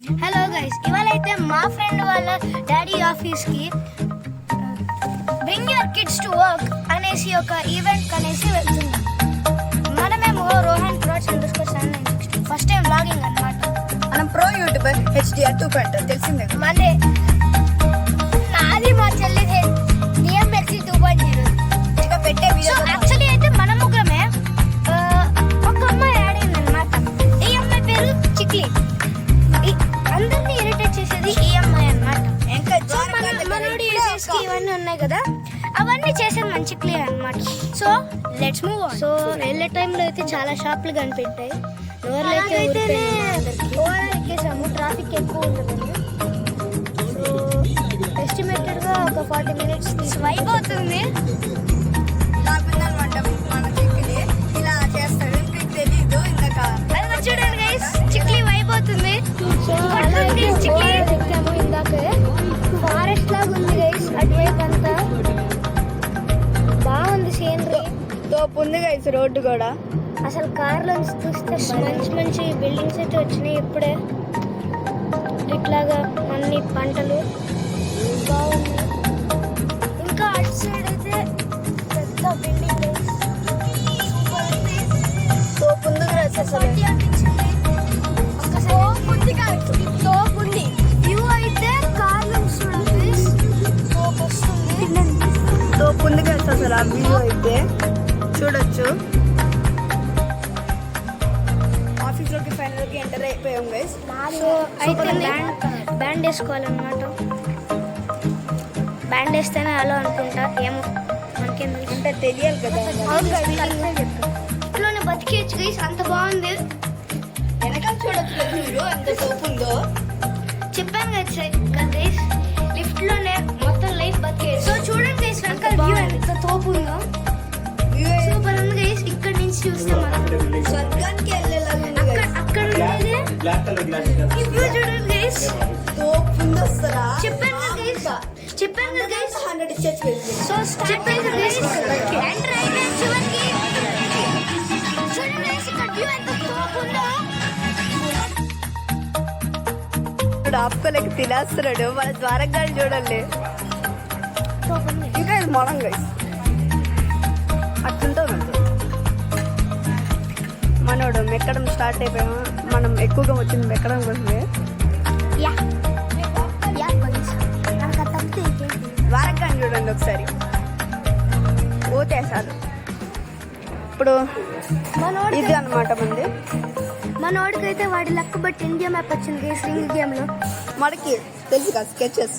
Hello guys, ఇవాళ అయితే మా ఫ్రెండ్ వాళ్ళ డాడీ ఆఫీస్కి bring your kids to work అనేసి ఒక ఈవెంట్ అనేసి వెళ్తున్నాం. మనమేమో రోహన్ _796 ఫస్ట్ టైం వ్లాగింగ్ అన్నమాట. మనం ప్రో యూట్యూబర్ HDR 2.0 తెలిసిందే. మళ్ళీ నాది మా చెల్లిది DMX 2.0. ఇక పెట్టే సో వీడియో యాక్చువల్లీ అయితే మన ముగ్గురమే ఒక అమ్మాయి యాడ్ అయిందన్నమాట. ఈ అమ్మాయి పేరు చిక్లీ. అందరినీ ఇరిటేట్ చేసేది ఈ అమ్మాయి అన్నమాట. మనోడి ఇవన్నీ ఉన్నాయి కదా, అవన్నీ చేసేది మన చిక్లీ అన్నమాట. So let's move on. So వెళ్ళే టైంలో అయితే చాలా షాపులు కనిపెట్టాయి. అయితే ఎక్కేసాము, ట్రాఫిక్ ఎక్కువ ఉంటుందండి. సో ఎస్టిమేటెడ్గా ఒక 40 minutes స్వైప్ అవుతుంది. నాకుందనమాట మన చిక్కిలి ఇలా చేస్తాడు, మీకు తెలీదు. ఇందాక అది చూడండి గైస్, చిక్లీ వైబ్ అవుతుంది. సో అలాగే ఎక్కాము. ఇందాకే ఫారెస్ట్ లాగా ఉంది గైస్, అటువైపు అంతా బాగుంది సీనరీ. తోపు ఉంది గైస్, రోడ్డు కూడా. అసలు కార్లో చూస్తే మంచి మంచి బిల్డింగ్స్ అయితే వచ్చినాయి ఇప్పుడే. ఇట్లాగా అన్ని పంటలు బాగుంది. ఇంకా అటు సైడ్ అయితే పెద్ద బిల్డింగ్ తోపు ఉంది గైస్, అసలు తోపుంది. వ్యూ అయితే కార్లో చూడండి, తోపు వస్తుంది. తోపు ఉంది గైస్, అసలు ఆ వ్యూ అయితే చూడొచ్చు. ఆఫీస్లోకి ఫైనల్కి ఎంటర్ అయిపోయాం గైస్. సో అయితే బ్యాండ్ వేసుకోవాలన్నమాట. బ్యాండ్ వేస్తేనే అలా అనుకుంటా, ఏమో మనకేం తెలుసు. అంటే తెలియాలి కదా. ఇట్లోనే బతికేయచ్చు గైస్, అంత బాగుంది. వెనకాల చూడొచ్చు కదా మీరు ఎంత తోపు ఉందో. చెప్పాను కదా గైస్, లిఫ్ట్ లోనే మొత్తం లైఫ్ బతికేయచ్చు. సో చూడండి గైస్, వెనకాల వ్యూ ఎంత తోపు ఉందో. సూపర్ ఉంది గైస్. ఇక్కడ నుంచి చూస్తే మనం స్వర్గానికి వెళ్ళేలాగా ఉంది అక్కడ guys. అక్కడ ఉండేది ఈ వ్యూ చూడండి గైస్. తోపు ఉంది అసలు. చెప్పాను కదా గైస్, చెప్పాను కదా గైస్. 100 ఇచ్చేసి వెళ్ళింది. సో చెప్పాను కదా గైస్, ఎంటర్ అయిపోయిన చివరికి చూడండి గైస్, ఇక్కడ వ్యూ ఎంత తోపు ఉందో. ఆపుకోలేక తినేస్తున్నాడు మన ద్వారంగా చూడండి. తోపు ఉంది. ఇంకా ఇది మొలం గైస్, అట్లుంటుంది అంతే. మనోడు మెక్కడం స్టార్ట్ అయిపోయాము. మనం ఎక్కువగా వచ్చింది మెక్కడం కోసమే. యా యా గైస్, నాకు తప్పితే ఇంకేంటి. ద్వారంగా చూడండి ఒకసారి, ఓతేసారు. ఇప్పుడు ఇది అనమాట మంది. మనోడికైతే వాడి లక్ బట్టి ఇండియా మ్యాప్ వచ్చింది గైస్ రింగ్ గేమ్ లో. మనకి తెలుసు కదా స్కెచెస్.